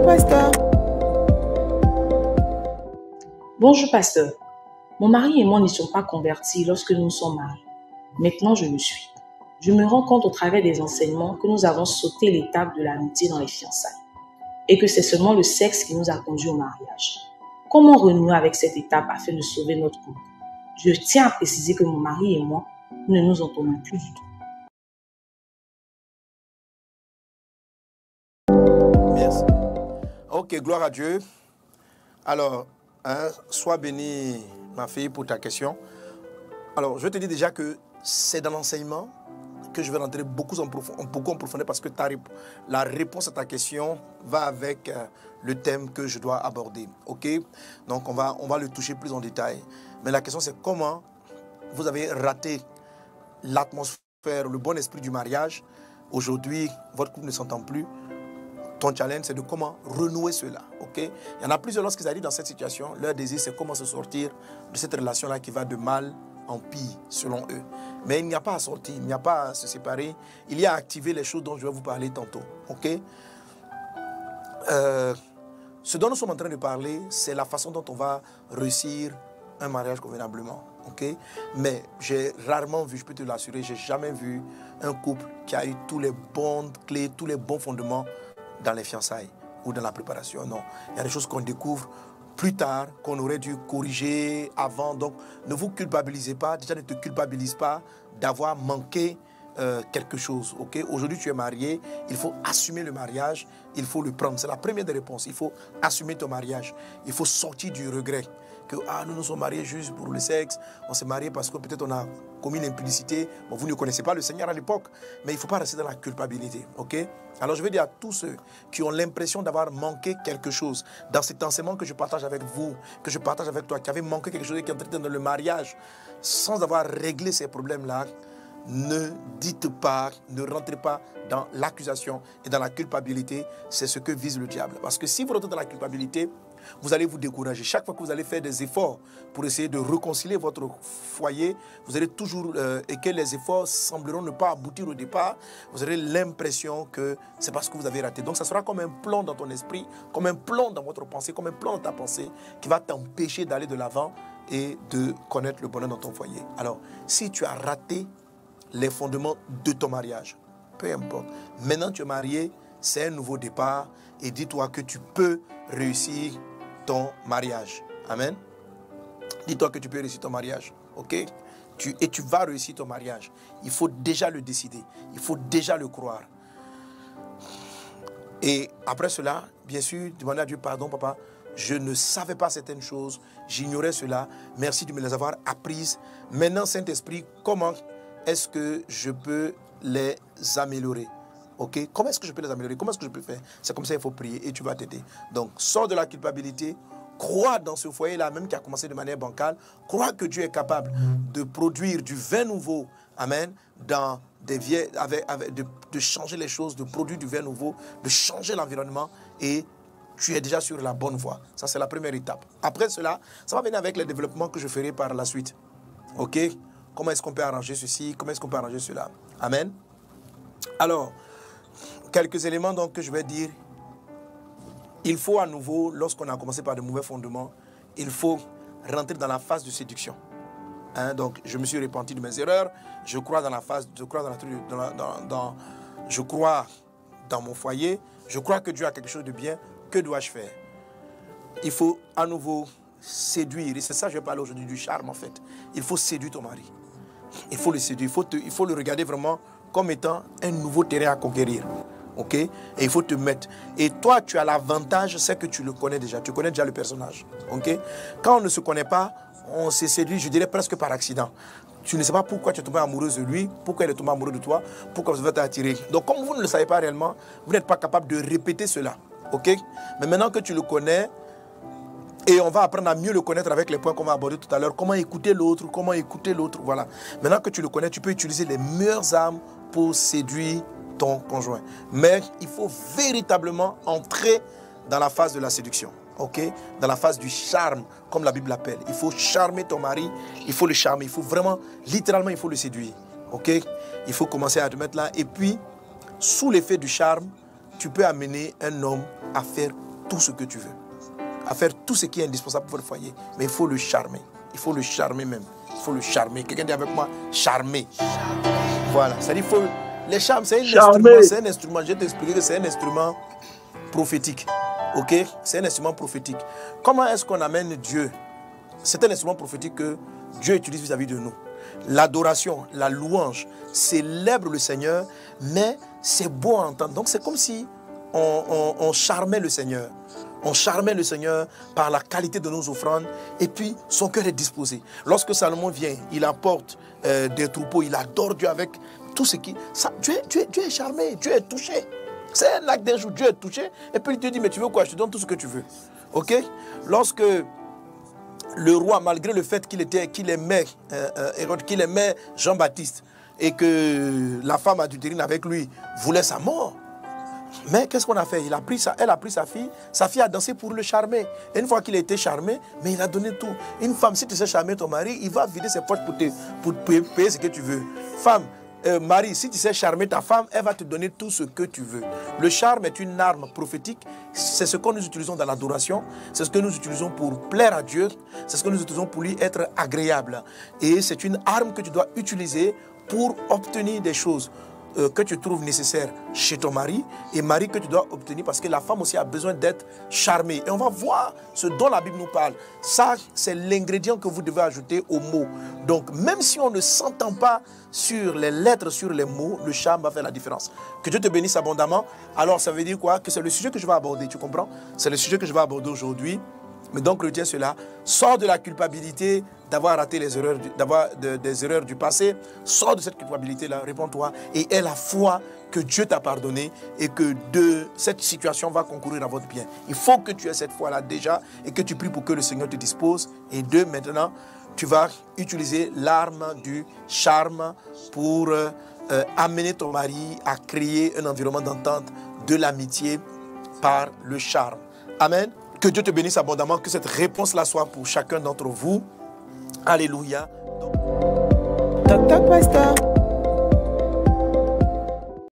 pasteur. Bonjour, pasteur. Mon mari et moi ne sommes pas convertis lorsque nous sommes mariés. Maintenant, je le suis. Je me rends compte au travers des enseignements que nous avons sauté l'étape de l'amitié dans les fiançailles et que c'est seulement le sexe qui nous a conduits au mariage. Comment renouer avec cette étape afin de sauver notre couple? Je tiens à préciser que mon mari et moi, nous ne nous entendons plus du tout. Merci. Ok, gloire à Dieu. Alors, sois bénie, ma fille, pour ta question. Alors, je te dis déjà que c'est dans l'enseignement que je vais rentrer beaucoup en profondeur parce que la réponse à ta question va avec le thème que je dois aborder. Ok? Donc, on va le toucher plus en détail. Mais la question, c'est comment vous avez raté l'atmosphère, le bon esprit du mariage. Aujourd'hui, votre couple ne s'entend plus. Ton challenge, c'est de comment renouer cela. Okay? Il y en a plusieurs, lorsqu'ils arrivent dans cette situation, leur désir, c'est comment se sortir de cette relation-là qui va de mal en pire, selon eux. Mais il n'y a pas à sortir, il n'y a pas à se séparer. Il y a à activer les choses dont je vais vous parler tantôt. Okay? Ce dont nous sommes en train de parler, c'est la façon dont on va réussir un mariage convenablement. Okay? Mais j'ai rarement vu, je peux te l'assurer, j'ai jamais vu un couple qui a eu tous les bonnes clés, tous les bons fondements dans les fiançailles ou dans la préparation. Non, il y a des choses qu'on découvre plus tard, qu'on aurait dû corriger avant. Donc, ne vous culpabilisez pas. Déjà, ne te culpabilise pas d'avoir manqué quelque chose. Okay? Aujourd'hui, tu es marié. Il faut assumer le mariage. Il faut le prendre. C'est la première des réponses. Il faut assumer ton mariage. Il faut sortir du regret. Que nous nous sommes mariés juste pour le sexe. On s'est mariés parce que peut-être on a commis une impudicité. Bon, vous ne connaissez pas le Seigneur à l'époque. Mais il ne faut pas rester dans la culpabilité. Okay? Alors, je veux dire à tous ceux qui ont l'impression d'avoir manqué quelque chose dans cet enseignement que je partage avec vous, que je partage avec toi, qui avait manqué quelque chose et qui est entré dans le mariage sans avoir réglé ces problèmes-là, ne dites pas, ne rentrez pas dans l'accusation et dans la culpabilité. C'est ce que vise le diable. Parce que si vous rentrez dans la culpabilité, vous allez vous décourager. Chaque fois que vous allez faire des efforts pour essayer de réconcilier votre foyer, vous allez toujours, et que les efforts sembleront ne pas aboutir au départ, vous aurez l'impression que c'est parce que vous avez raté. Donc ça sera comme un plomb dans ton esprit, comme un plomb dans votre pensée, comme un plomb dans ta pensée, qui va t'empêcher d'aller de l'avant et de connaître le bonheur dans ton foyer. Alors, si tu as raté les fondements de ton mariage, peu importe. Maintenant tu es marié, c'est un nouveau départ et dis-toi que tu peux réussir ton mariage. Amen. Dis-toi que tu peux réussir ton mariage. Ok? Et tu vas réussir ton mariage. Il faut déjà le décider. Il faut déjà le croire. Et après cela, bien sûr, demander à Dieu pardon, papa. Je ne savais pas certaines choses. J'ignorais cela. Merci de me les avoir apprises. Maintenant, Saint-Esprit, comment est-ce que je peux les améliorer? Okay? Comment est-ce que je peux les améliorer? Comment est-ce que je peux faire? C'est comme ça qu'il faut prier et tu vas t'aider. Donc, sors de la culpabilité. Crois dans ce foyer-là, même qui a commencé de manière bancale. Crois que Dieu est capable de produire du vin nouveau. Amen. Dans des vieilles, de changer les choses, de produire du vin nouveau, de changer l'environnement et tu es déjà sur la bonne voie. Ça, c'est la première étape. Après cela, ça va venir avec les développements que je ferai par la suite. OK? Comment est-ce qu'on peut arranger ceci? Comment est-ce qu'on peut arranger cela? Amen. Alors, quelques éléments donc que je vais dire. Il faut à nouveau, lorsqu'on a commencé par de mauvais fondements, il faut rentrer dans la phase de séduction. Donc, je me suis repenti de mes erreurs. Je crois dans la phase, je crois dans mon foyer. Je crois que Dieu a quelque chose de bien. Que dois-je faire? Il faut à nouveau séduire. Et c'est ça que je vais parler aujourd'hui du charme en fait. Il faut séduire ton mari. Il faut le séduire. Il faut le regarder vraiment comme étant un nouveau terrain à conquérir. Ok? Et il faut te mettre. Et toi, tu as l'avantage, c'est que tu le connais déjà. Tu connais déjà le personnage. Ok? Quand on ne se connaît pas, on se séduit, je dirais presque par accident. Tu ne sais pas pourquoi tu es tombé amoureuse de lui, pourquoi il est tombé amoureux de toi, pourquoi vous êtes attiré. Donc, comme vous ne le savez pas réellement, vous n'êtes pas capable de répéter cela. Ok? Mais maintenant que tu le connais, et on va apprendre à mieux le connaître avec les points qu'on va aborder tout à l'heure. Comment écouter l'autre, voilà. Maintenant que tu le connais, tu peux utiliser les meilleures armes pour séduire ton conjoint. Mais il faut véritablement entrer dans la phase de la séduction. Okay? Dans la phase du charme, comme la Bible l'appelle. Il faut charmer ton mari, il faut le charmer. Il faut vraiment, littéralement, il faut le séduire. Okay? Il faut commencer à te mettre là. Et puis, sous l'effet du charme, tu peux amener un homme à faire tout ce que tu veux, à faire tout ce qui est indispensable pour votre foyer. Mais il faut le charmer. Il faut le charmer même. Il faut le charmer. Quelqu'un dit avec moi, charmer. Voilà. C'est-à-dire, il faut... Les charmes, c'est un instrument. Je vais t'expliquer que c'est un instrument prophétique. Ok? C'est un instrument prophétique. Comment est-ce qu'on amène Dieu? C'est un instrument prophétique que Dieu utilise vis-à-vis de nous. L'adoration, la louange célèbre le Seigneur, mais c'est beau à entendre. Donc c'est comme si on charmait le Seigneur. On charmait le Seigneur par la qualité de nos offrandes et puis son cœur est disposé. Lorsque Salomon vient, il apporte des troupeaux, il adore Dieu avec tout ce qui... Dieu est charmé, Dieu est touché. C'est un acte d'un jour, Dieu est touché et puis il te dit, mais tu veux quoi? Je te donne tout ce que tu veux. Ok? Lorsque le roi, malgré le fait qu'il aimait Jean-Baptiste et que la femme adultérine avec lui voulait sa mort, mais qu'est-ce qu'on a fait? Elle a pris sa fille a dansé pour le charmer. Et une fois qu'il a été charmé, mais il a donné tout. Une femme, si tu sais charmer ton mari, il va vider ses poches pour payer ce que tu veux. Femme, mari, si tu sais charmer ta femme, elle va te donner tout ce que tu veux. Le charme est une arme prophétique. C'est ce que nous utilisons dans l'adoration. C'est ce que nous utilisons pour plaire à Dieu. C'est ce que nous utilisons pour lui être agréable. Et c'est une arme que tu dois utiliser pour obtenir des choses que tu trouves nécessaires chez ton mari et mari que tu dois obtenir parce que la femme aussi a besoin d'être charmée. Et on va voir ce dont la Bible nous parle. Ça, c'est l'ingrédient que vous devez ajouter aux mots. Donc, même si on ne s'entend pas sur les lettres, sur les mots, le charme va faire la différence. Que Dieu te bénisse abondamment. Alors, ça veut dire quoi? Que c'est le sujet que je vais aborder, tu comprends? C'est le sujet que je vais aborder aujourd'hui. Mais donc, retiens cela. Sors de la culpabilité d'avoir raté les erreurs, des erreurs du passé. Sors de cette culpabilité-là, réponds-toi. Et aie la foi que Dieu t'a pardonné et que de cette situation va concourir à votre bien. Il faut que tu aies cette foi-là déjà et que tu pries pour que le Seigneur te dispose. Et maintenant, tu vas utiliser l'arme du charme pour amener ton mari à créer un environnement d'entente, de l'amitié par le charme. Amen. Que Dieu te bénisse abondamment, que cette réponse-là soit pour chacun d'entre vous. Alléluia. Docteur Pasteur.